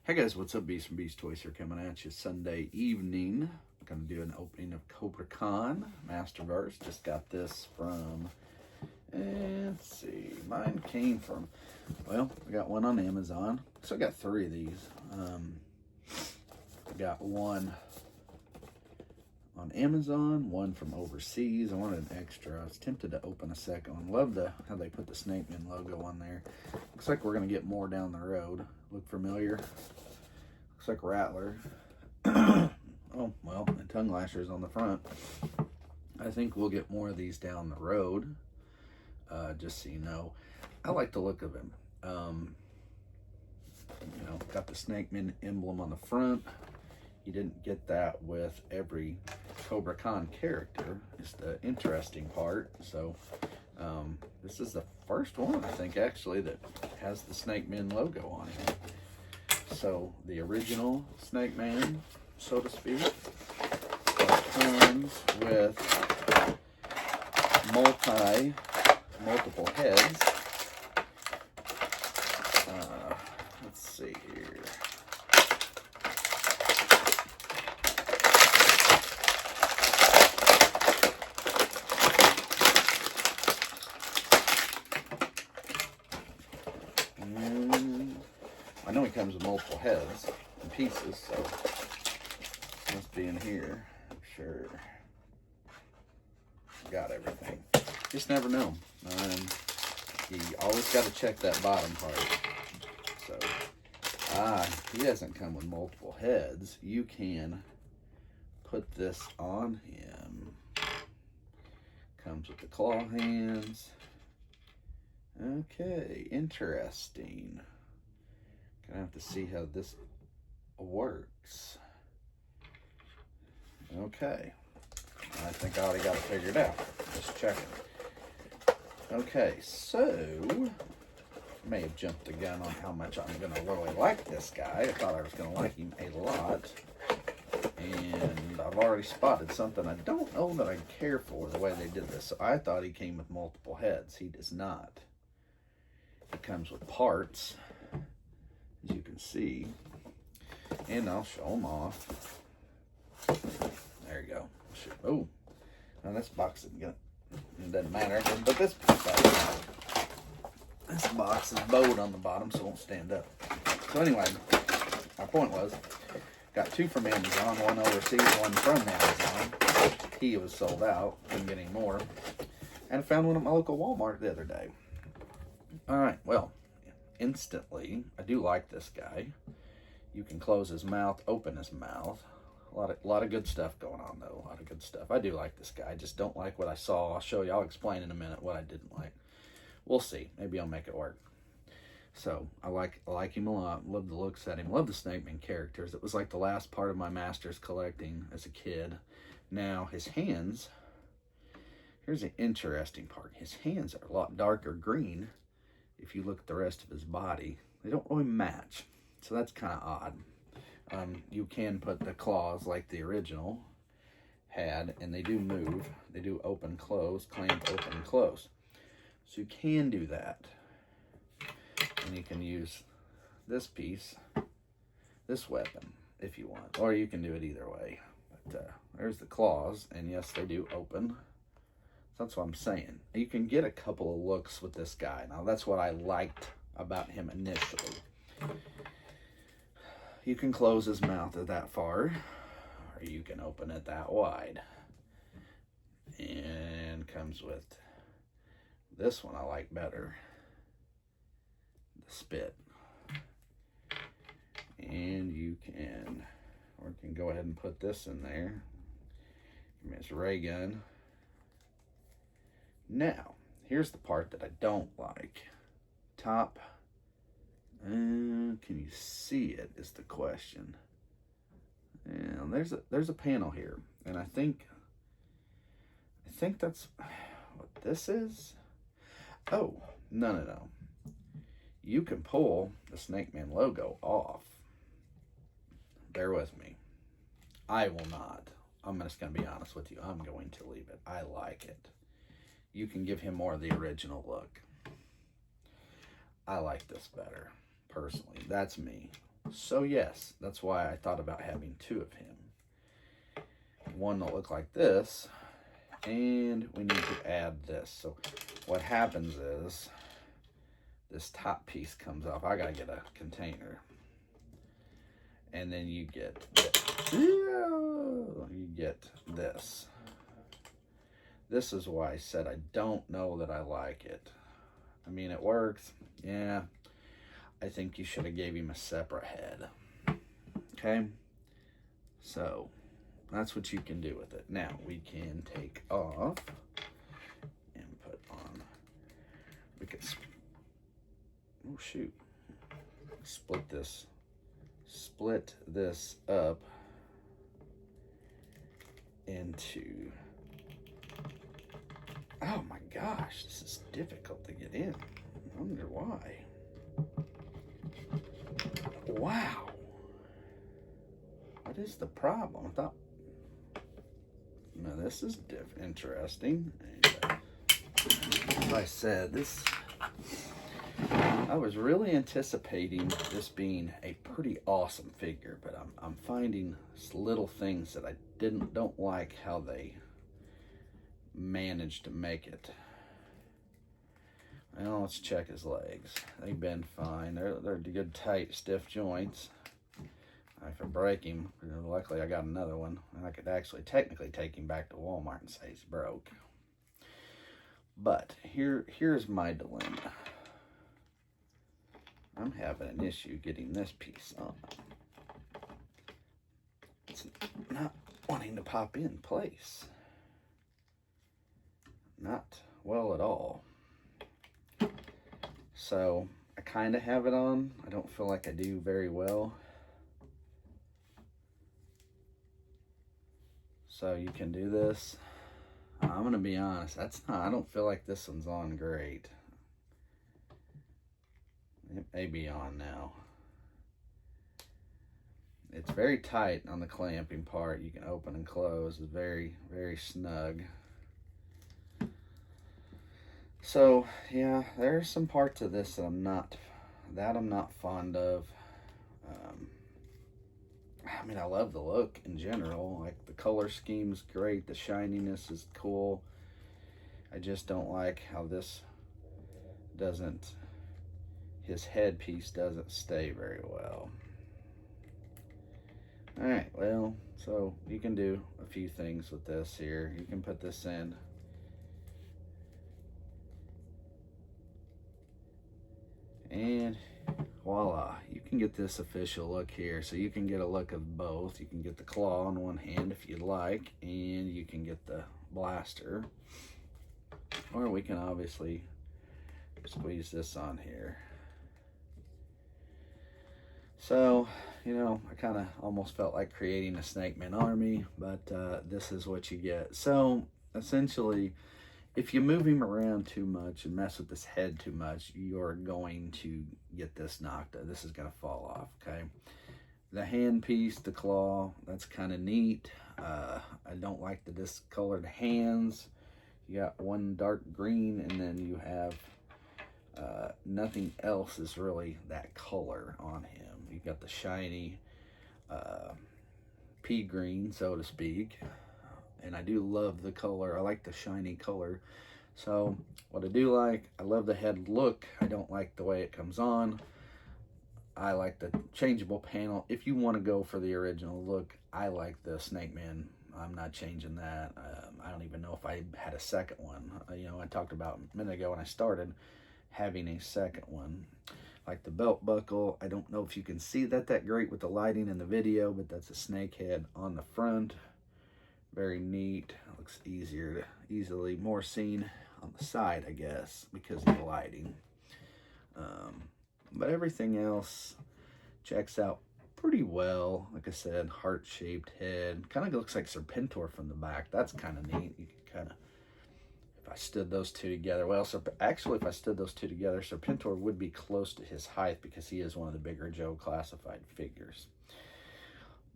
Hey guys, what's up? Beast from Beast Toys here, coming at you Sunday evening. I'm going to do an opening of Kobra Masterverse. Just got this from, let's see, mine came from, well, I got one on Amazon. So I got three of these. I got one on Amazon, one from overseas. I wanted an extra. I was tempted to open a second one. Love how they put the Snake Man logo on there. Looks like we're going to get more down the road. Look familiar? Looks like Rattler. Oh, well, and tongue lashers on the front. I think we'll get more of these down the road. Just so you know. I like the look of him. You know, got the Snake Man emblem on the front. You didn't get that with every Kobra character. It's the interesting part. So, this is the first one, I think, actually, that has the Snake Man logo on it. So, the original Snake Man, so to speak, comes with multiple heads. Let's see here. I know he comes with multiple heads and pieces, so it must be in here. I'm sure. Got everything. Just never know. You always got to check that bottom part. So, he doesn't come with multiple heads. You can put this on him. Comes with the claw hands. Okay, interesting. Gonna have to see how this works. Okay. I think I already got it figured out. Just checking. Okay, so may have jumped the gun on how much I'm gonna really like this guy. I thought I was gonna like him a lot. And I've already spotted something I don't know that I care for the way they did this. So I thought he came with multiple heads. He does not. It comes with parts, as you can see, and I'll show them off. There you go. Oh, now this box isn't gonna, it doesn't matter, but this box is bowed on the bottom, so it won't stand up. So anyway, my point was, got two from Amazon, one overseas, one from Amazon. He was sold out, couldn't get any more, and I found one at my local Walmart the other day. All right, well, instantly, I do like this guy. You can close his mouth, open his mouth. A lot of good stuff going on, though. A lot of good stuff. I do like this guy. I just don't like what I saw. I'll show you. I'll explain in a minute what I didn't like. We'll see. Maybe I'll make it work. So, I like him a lot. Love the looks at him. Love the Snake Man characters. It was like the last part of my Masters collecting as a kid. Now, his hands. Here's the interesting part. His hands are a lot darker green. If you look at the rest of his body, they don't really match. So that's kind of odd. You can put the claws like the original had, and they do move. They do open, close, clamp, open, close. So you can do that. And you can use this piece, this weapon, if you want. Or you can do it either way. But there's the claws, and yes, they do open. That's what I'm saying. You can get a couple of looks with this guy. Now, that's what I liked about him initially. You can close his mouth that far, or you can open it that wide. And comes with this one I like better. The spit. And you can, or you can go ahead and put this in there. Give me his ray gun. Now, here's the part that I don't like. Top. Can you see it is the question. And there's a panel here. And I think that's what this is. Oh, no. You can pull the Snake Man logo off. Bear with me. I will not. I'm just going to be honest with you. I'm going to leave it. I like it. You can give him more of the original look. I like this better, personally. That's me. So yes, that's why I thought about having two of him. One that look like this, and we need to add this. So what happens is this top piece comes off. I gotta get a container. And then you get this. This is why I said I don't know that I like it. I mean, it works. Yeah. I think you should have gave him a separate head. Okay? So, that's what you can do with it. Now, we can take off and put on. We could, oh shoot. Split this up into, oh my gosh, this is difficult to get in. I wonder why. Wow. What is the problem? I thought, now this is interesting. As I said, this, I was really anticipating this being a pretty awesome figure, but I'm finding little things that I don't like how they managed to make it. Well, let's check his legs. They bend fine. They're good, tight, stiff joints. If I break him, luckily I got another one, and I could actually technically take him back to Walmart and say he's broke. But here's my dilemma. I'm having an issue getting this piece on. It's not wanting to pop in place. Not well at all. So I kind of have it on. I don't feel like I do very well. So you can do this. I'm gonna be honest, I don't feel like this one's on great. It may be on now. It's very tight on the clamping part. You can open and close. It's very, very snug. So yeah, there's some parts of this that I'm not fond of. I mean, I love the look in general. Like, the color scheme's great. The shininess is cool. I just don't like how this doesn't, his headpiece doesn't stay very well. Alright, well, so you can do a few things with this here. You can put this in. And voila, you can get this official look here. So you can get a look of both. You can get the claw on one hand if you'd like, and you can get the blaster. Or we can obviously squeeze this on here. So, you know, I kind of almost felt like creating a Snake Man army, but this is what you get. So, essentially, if you move him around too much and mess with this head too much, you're going to get this knocked out. This is going to fall off, okay? The hand piece, the claw, that's kind of neat. I don't like the discolored hands. You got one dark green, and then you have nothing else is really that color on him. You got the shiny pea green, so to speak. And I do love the color. I like the shiny color. So what I do like, I love the head look. I don't like the way it comes on. I like the changeable panel. If you want to go for the original look, I like the Snake Man. I'm not changing that. I don't even know if I had a second one. You know, I talked about a minute ago when I started having a second one. Like the belt buckle, I don't know if you can see that great with the lighting in the video, but that's a snake head on the front. Very neat. Looks easily more seen on the side, I guess, because of the lighting. But everything else checks out pretty well. Like I said, heart-shaped head. Kind of looks like Serpentor from the back. That's kind of neat. You can kind of, if I stood those two together, well, so actually, if I stood those two together, Serpentor would be close to his height because he is one of the bigger Joe classified figures.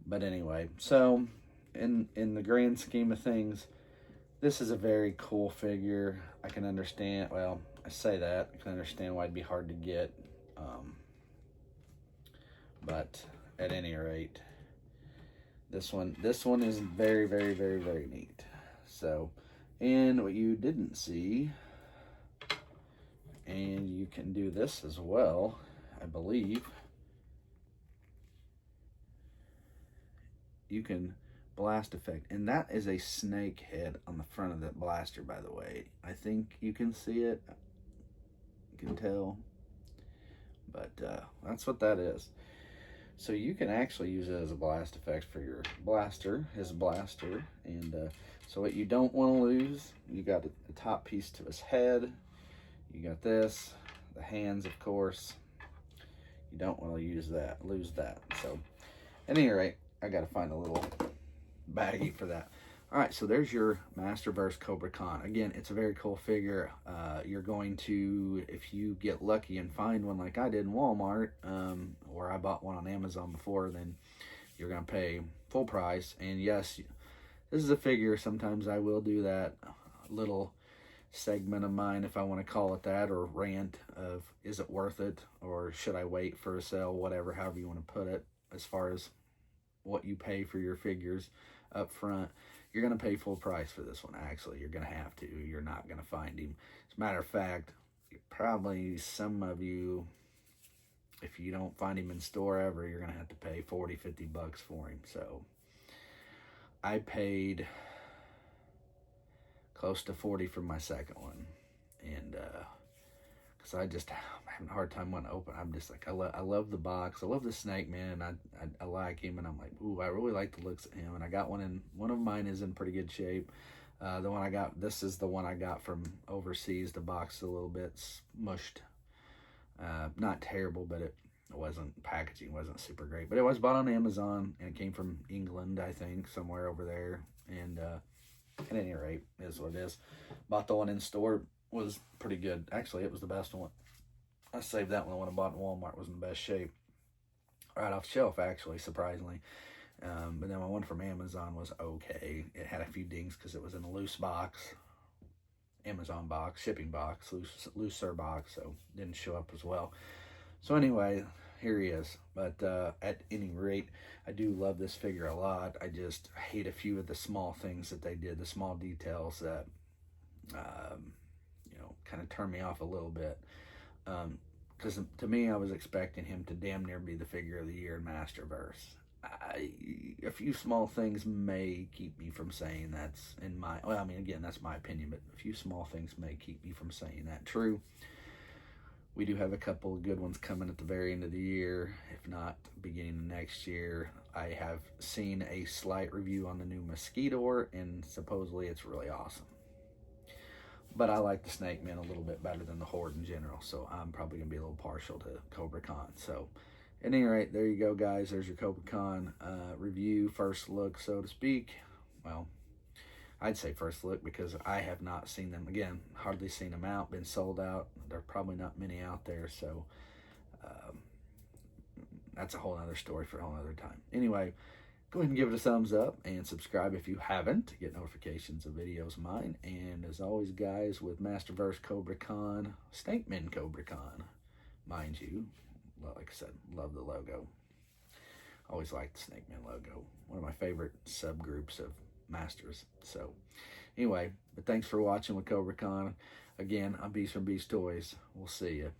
But anyway, so in the grand scheme of things, this is a very cool figure. I can understand, well, I say that, I can understand why it'd be hard to get. But at any rate, this one is very, very, very, very neat. So, and what you didn't see, and you can do this as well, I believe. You can blast effect, and that is a snake head on the front of that blaster, by the way. I think you can see it. You can tell. But that's what that is. So you can actually use it as a blast effect for your blaster, his blaster. And so what you don't want to lose, you got the top piece to his head. You got this, the hands, of course. You don't want to lose that. So at any rate, I got to find a little baggie for that. All right, so there's your Masterverse Kobra Khan. Again, it's a very cool figure. You're going to, if you get lucky and find one like I did in Walmart, or I bought one on Amazon before, then you're going to pay full price. And yes, this is a figure. Sometimes I will do that little segment of mine, if I want to call it that, or rant of, is it worth it, or should I wait for a sale, whatever, however you want to put it, as far as what you pay for your figures up front. You're going to pay full price for this one, actually. You're going to have to. You're not going to find him. As a matter of fact, probably some of you, if you don't find him in store ever, you're going to have to pay 40, 50 bucks for him. So I paid close to 40 for my second one. And because I'm having a hard time wanting to open. I'm just like, I love the box. I love the Snake Man. I like him, and I'm like, ooh, I really like the looks of him. And I got one of mine is in pretty good shape. The one I got, this is the one I got from overseas. The box is a little bit smushed. Not terrible, but packaging wasn't super great. But it was bought on Amazon, and it came from England, I think, somewhere over there. And at any rate, is what it is. Bought the one in store. Was pretty good. Actually, it was the best one. I saved that one. The one I bought in Walmart was in the best shape. Right off shelf, actually, surprisingly. But then my one from Amazon was okay. It had a few dings because it was in a loose box. Amazon box, shipping box, looser box, so didn't show up as well. So anyway, here he is. But at any rate, I do love this figure a lot. I just hate a few of the small things that they did, the small details that kind of turned me off a little bit. Because to me, I was expecting him to damn near be the figure of the year in Masterverse. A few small things may keep me from saying that's again, that's my opinion, but a few small things may keep me from saying that. True, we do have a couple of good ones coming at the very end of the year, if not beginning of next year. I have seen a slight review on the new Mosquito, and supposedly it's really awesome. But I like the Snake Man a little bit better than the Horde in general, so I'm probably going to be a little partial to Kobra Khan. So, at any rate, there you go, guys. There's your Kobra Khan review, first look, so to speak. Well, I'd say first look because I have not seen them. Again, hardly seen them out, been sold out. There are probably not many out there, so that's a whole other story for a whole other time. Anyway, go ahead and give it a thumbs up and subscribe if you haven't to get notifications of videos of mine. And as always, guys, with Masterverse Kobra Khan, Snake Man Kobra Khan, mind you, like I said, love the logo. Always liked the Snake Man logo. One of my favorite subgroups of Masters. So anyway, but thanks for watching with Kobra Khan. Again, I'm Beast from Beast Toys. We'll see you.